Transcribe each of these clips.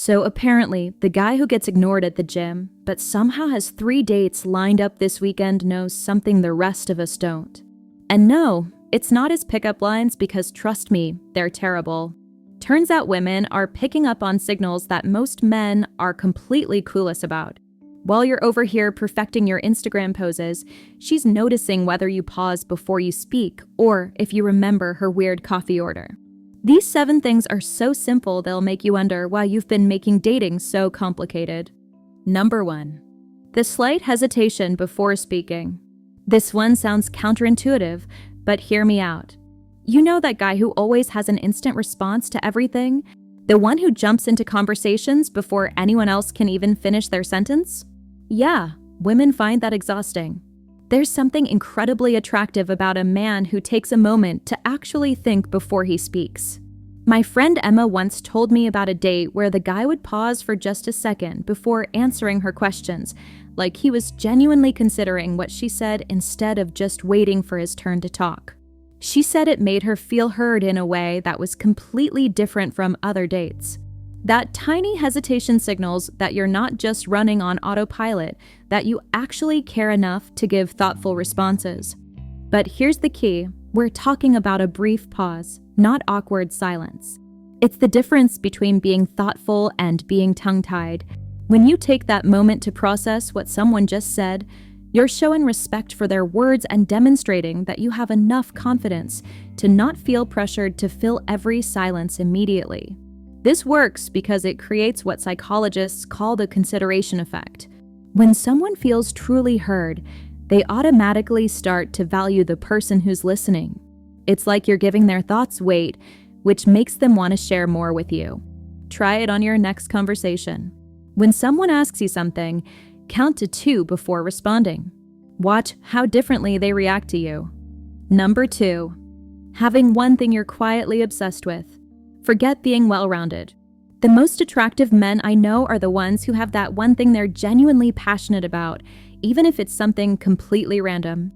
So apparently, the guy who gets ignored at the gym, but somehow has 3 dates lined up this weekend knows something the rest of us don't. And no, it's not his pickup lines because trust me, they're terrible. Turns out women are picking up on signals that most men are completely clueless about. While you're over here perfecting your Instagram poses, she's noticing whether you pause before you speak or if you remember her weird coffee order. These 7 things are so simple they'll make you wonder why you've been making dating so complicated. Number 1. The slight hesitation before speaking. This one sounds counterintuitive, but hear me out. You know that guy who always has an instant response to everything? The one who jumps into conversations before anyone else can even finish their sentence? Yeah, women find that exhausting. There's something incredibly attractive about a man who takes a moment to actually think before he speaks. My friend Emma once told me about a date where the guy would pause for just a second before answering her questions, like he was genuinely considering what she said instead of just waiting for his turn to talk. She said it made her feel heard in a way that was completely different from other dates. That tiny hesitation signals that you're not just running on autopilot, that you actually care enough to give thoughtful responses. But here's the key, we're talking about a brief pause, not awkward silence. It's the difference between being thoughtful and being tongue-tied. When you take that moment to process what someone just said, you're showing respect for their words and demonstrating that you have enough confidence to not feel pressured to fill every silence immediately. This works because it creates what psychologists call the consideration effect. When someone feels truly heard, they automatically start to value the person who's listening. It's like you're giving their thoughts weight, which makes them want to share more with you. Try it on your next conversation. When someone asks you something, count to 2 before responding. Watch how differently they react to you. Number 2. Having one thing you're quietly obsessed with. Forget being well-rounded. The most attractive men I know are the ones who have that one thing they're genuinely passionate about, even if it's something completely random.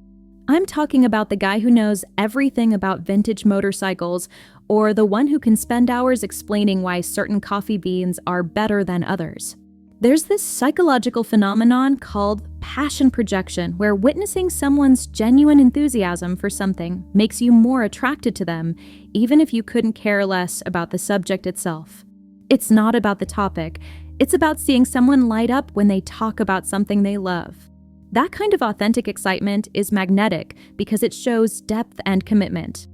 I'm talking about the guy who knows everything about vintage motorcycles, or the one who can spend hours explaining why certain coffee beans are better than others. There's this psychological phenomenon called passion projection, where witnessing someone's genuine enthusiasm for something makes you more attracted to them, even if you couldn't care less about the subject itself. It's not about the topic, it's about seeing someone light up when they talk about something they love. That kind of authentic excitement is magnetic because it shows depth and commitment.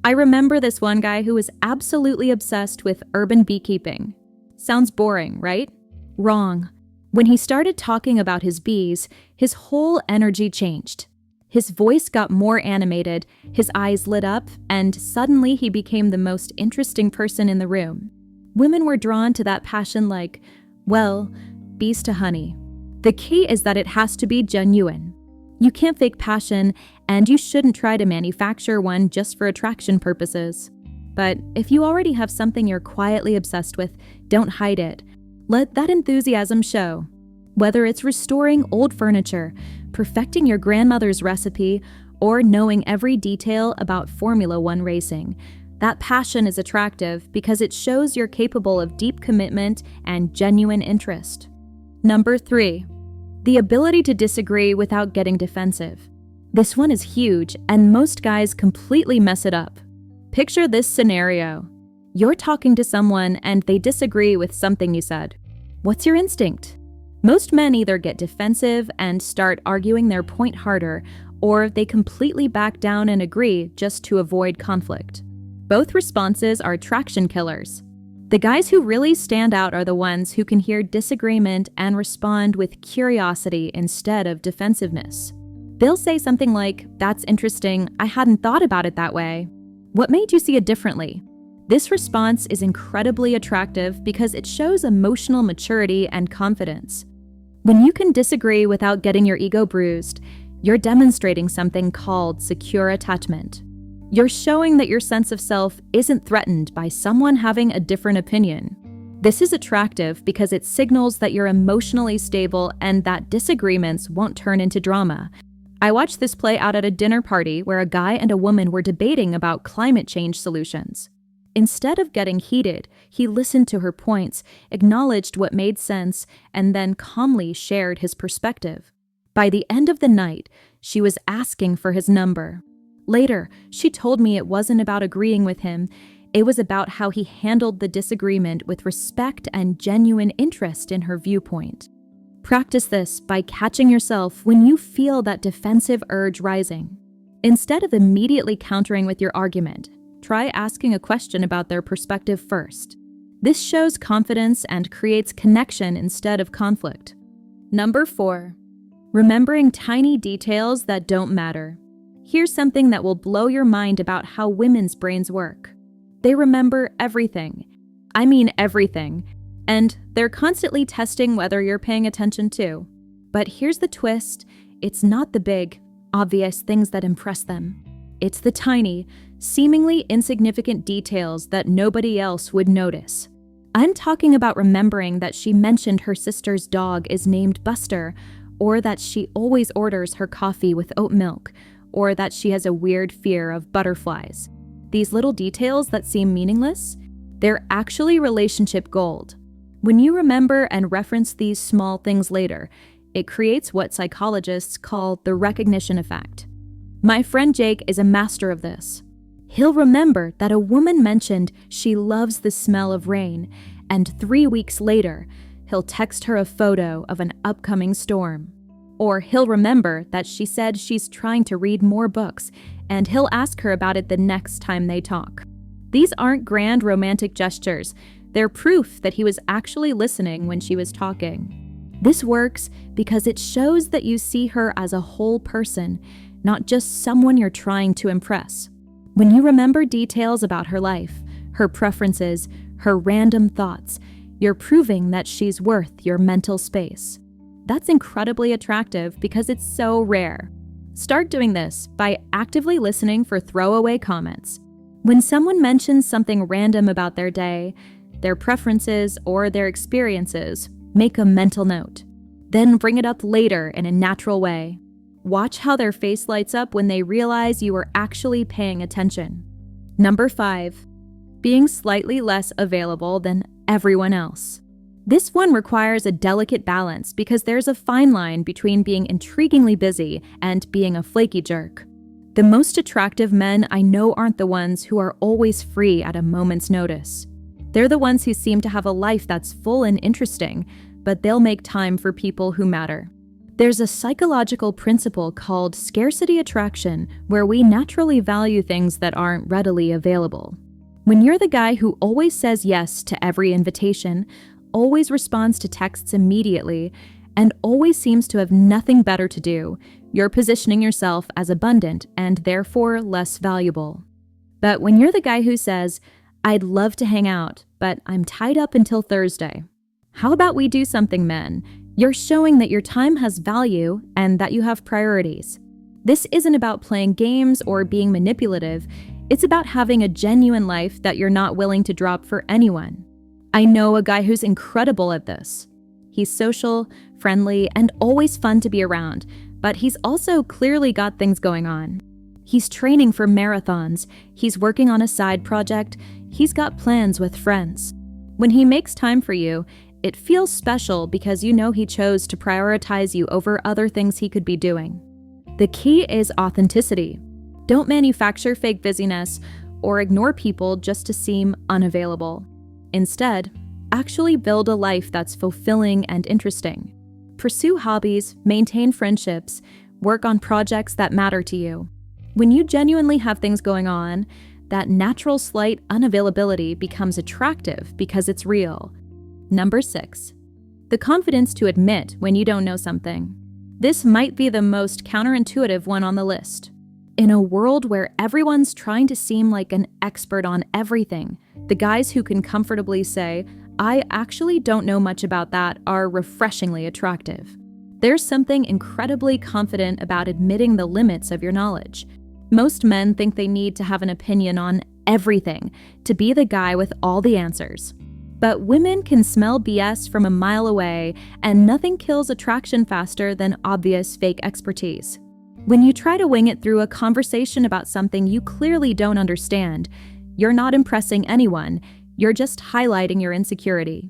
I remember this one guy who was absolutely obsessed with urban beekeeping. Sounds boring, right? Wrong. When he started talking about his bees, his whole energy changed. His voice got more animated, his eyes lit up, and suddenly he became the most interesting person in the room. Women were drawn to that passion like, well, bees to honey. The key is that it has to be genuine. You can't fake passion, and you shouldn't try to manufacture one just for attraction purposes. But if you already have something you're quietly obsessed with, don't hide it. Let that enthusiasm show. Whether it's restoring old furniture, perfecting your grandmother's recipe, or knowing every detail about Formula One racing, that passion is attractive because it shows you're capable of deep commitment and genuine interest. Number 3. The ability to disagree without getting defensive. This one is huge, and most guys completely mess it up. Picture this scenario. You're talking to someone and they disagree with something you said. What's your instinct? Most men either get defensive and start arguing their point harder, or they completely back down and agree just to avoid conflict. Both responses are attraction killers. The guys who really stand out are the ones who can hear disagreement and respond with curiosity instead of defensiveness. They'll say something like, "That's interesting, I hadn't thought about it that way. What made you see it differently?" This response is incredibly attractive because it shows emotional maturity and confidence. When you can disagree without getting your ego bruised, you're demonstrating something called secure attachment. You're showing that your sense of self isn't threatened by someone having a different opinion. This is attractive because it signals that you're emotionally stable and that disagreements won't turn into drama. I watched this play out at a dinner party where a guy and a woman were debating about climate change solutions. Instead of getting heated, he listened to her points, acknowledged what made sense, and then calmly shared his perspective. By the end of the night, she was asking for his number. Later, she told me it wasn't about agreeing with him. It was about how he handled the disagreement with respect and genuine interest in her viewpoint. Practice this by catching yourself when you feel that defensive urge rising. Instead of immediately countering with your argument, try asking a question about their perspective first. This shows confidence and creates connection instead of conflict. Number 4. Remembering tiny details that don't matter. Here's something that will blow your mind about how women's brains work. They remember everything. I mean everything. And they're constantly testing whether you're paying attention too. But here's the twist. It's not the big, obvious things that impress them. It's the tiny, seemingly insignificant details that nobody else would notice. I'm talking about remembering that she mentioned her sister's dog is named Buster, or that she always orders her coffee with oat milk, or that she has a weird fear of butterflies. These little details that seem meaningless, they're actually relationship gold. When you remember and reference these small things later, it creates what psychologists call the recognition effect. My friend Jake is a master of this. He'll remember that a woman mentioned she loves the smell of rain, and 3 weeks later, he'll text her a photo of an upcoming storm. Or he'll remember that she said she's trying to read more books, and he'll ask her about it the next time they talk. These aren't grand romantic gestures. They're proof that he was actually listening when she was talking. This works because it shows that you see her as a whole person, not just someone you're trying to impress. When you remember details about her life, her preferences, her random thoughts, you're proving that she's worth your mental space. That's incredibly attractive because it's so rare. Start doing this by actively listening for throwaway comments. When someone mentions something random about their day, their preferences, or their experiences, make a mental note. Then bring it up later in a natural way. Watch how their face lights up when they realize you are actually paying attention. Number 5. Being slightly less available than everyone else. This one requires a delicate balance because there's a fine line between being intriguingly busy and being a flaky jerk. The most attractive men I know aren't the ones who are always free at a moment's notice. They're the ones who seem to have a life that's full and interesting, but they'll make time for people who matter. There's a psychological principle called scarcity attraction where we naturally value things that aren't readily available. When you're the guy who always says yes to every invitation, always responds to texts immediately, and always seems to have nothing better to do, you're positioning yourself as abundant and therefore less valuable. But when you're the guy who says, "I'd love to hang out, but I'm tied up until Thursday. How about we do something, men?" You're showing that your time has value and that you have priorities. This isn't about playing games or being manipulative. It's about having a genuine life that you're not willing to drop for anyone. I know a guy who's incredible at this. He's social, friendly, and always fun to be around, but he's also clearly got things going on. He's training for marathons, he's working on a side project, he's got plans with friends. When he makes time for you, it feels special because you know he chose to prioritize you over other things he could be doing. The key is authenticity. Don't manufacture fake busyness or ignore people just to seem unavailable. Instead, actually build a life that's fulfilling and interesting. Pursue hobbies, maintain friendships, work on projects that matter to you. When you genuinely have things going on, that natural slight unavailability becomes attractive because it's real. Number 6. The confidence to admit when you don't know something. This might be the most counterintuitive one on the list. In a world where everyone's trying to seem like an expert on everything, the guys who can comfortably say, "I actually don't know much about that," are refreshingly attractive. There's something incredibly confident about admitting the limits of your knowledge. Most men think they need to have an opinion on everything to be the guy with all the answers. But women can smell BS from a mile away, and nothing kills attraction faster than obvious fake expertise. When you try to wing it through a conversation about something you clearly don't understand, You're not impressing anyone, you're just highlighting your insecurity.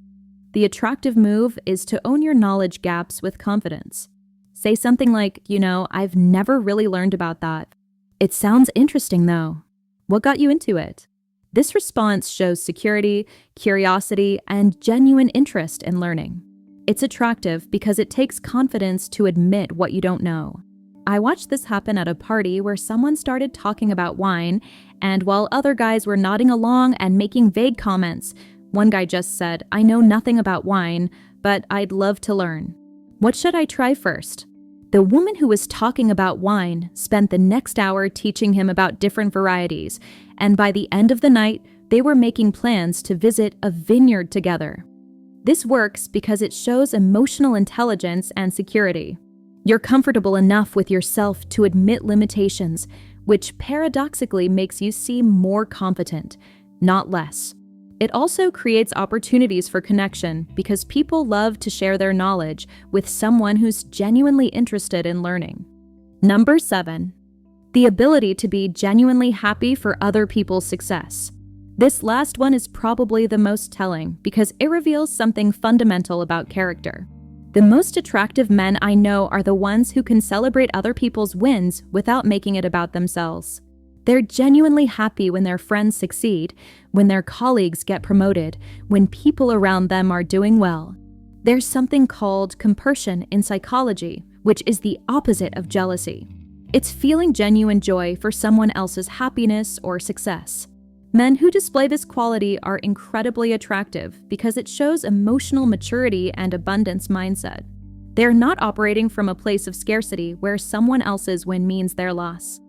The attractive move is to own your knowledge gaps with confidence. Say something like, I've never really learned about that. It sounds interesting though. What got you into it? This response shows security, curiosity, and genuine interest in learning. It's attractive because it takes confidence to admit what you don't know. I watched this happen at a party where someone started talking about wine, and while other guys were nodding along and making vague comments, one guy just said, "I know nothing about wine, but I'd love to learn. What should I try first?" The woman who was talking about wine spent the next hour teaching him about different varieties, and by the end of the night, they were making plans to visit a vineyard together. This works because it shows emotional intelligence and security. You're comfortable enough with yourself to admit limitations, which paradoxically makes you seem more competent, not less. It also creates opportunities for connection because people love to share their knowledge with someone who's genuinely interested in learning. Number 7. The ability to be genuinely happy for other people's success. This last one is probably the most telling because it reveals something fundamental about character. The most attractive men I know are the ones who can celebrate other people's wins without making it about themselves. They're genuinely happy when their friends succeed, when their colleagues get promoted, when people around them are doing well. There's something called compersion in psychology, which is the opposite of jealousy. It's feeling genuine joy for someone else's happiness or success. Men who display this quality are incredibly attractive because it shows emotional maturity and abundance mindset. They're not operating from a place of scarcity where someone else's win means their loss.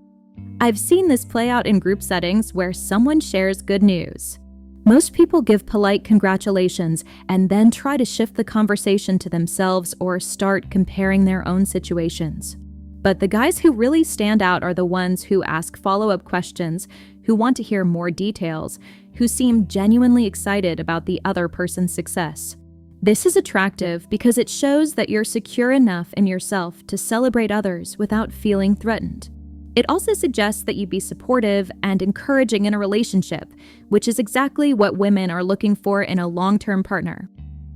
I've seen this play out in group settings where someone shares good news. Most people give polite congratulations and then try to shift the conversation to themselves or start comparing their own situations. But the guys who really stand out are the ones who ask follow-up questions, who want to hear more details, who seem genuinely excited about the other person's success. This is attractive because it shows that you're secure enough in yourself to celebrate others without feeling threatened. It also suggests that you be supportive and encouraging in a relationship, which is exactly what women are looking for in a long-term partner.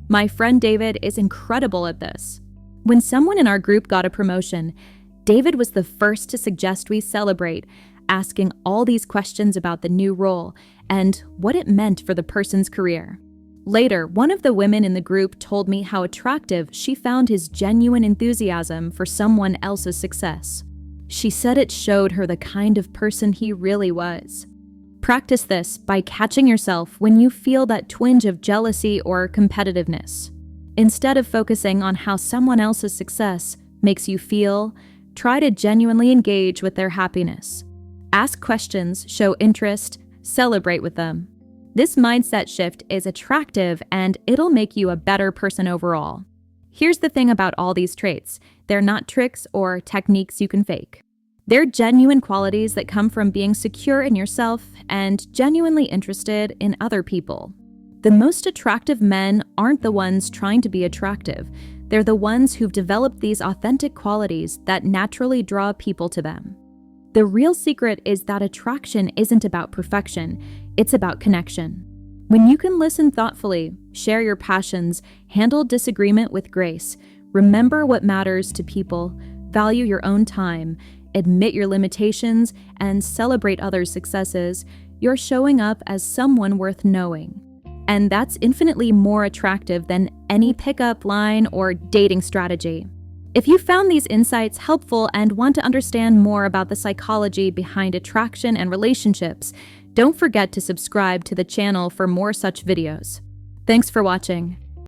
My friend David is incredible at this. When someone in our group got a promotion, David was the first to suggest we celebrate, asking all these questions about the new role and what it meant for the person's career. Later, one of the women in the group told me how attractive she found his genuine enthusiasm for someone else's success. She said it showed her the kind of person he really was. Practice this by catching yourself when you feel that twinge of jealousy or competitiveness. Instead of focusing on how someone else's success makes you feel, try to genuinely engage with their happiness. Ask questions, show interest, celebrate with them. This mindset shift is attractive and it'll make you a better person overall. Here's the thing about all these traits. They're not tricks or techniques you can fake. They're genuine qualities that come from being secure in yourself and genuinely interested in other people. The most attractive men aren't the ones trying to be attractive. They're the ones who've developed these authentic qualities that naturally draw people to them. The real secret is that attraction isn't about perfection, it's about connection. When you can listen thoughtfully, share your passions, handle disagreement with grace, remember what matters to people, value your own time, admit your limitations, and celebrate others' successes, you're showing up as someone worth knowing. And that's infinitely more attractive than any pickup line or dating strategy. If you found these insights helpful and want to understand more about the psychology behind attraction and relationships, don't forget to subscribe to the channel for more such videos. Thanks for watching.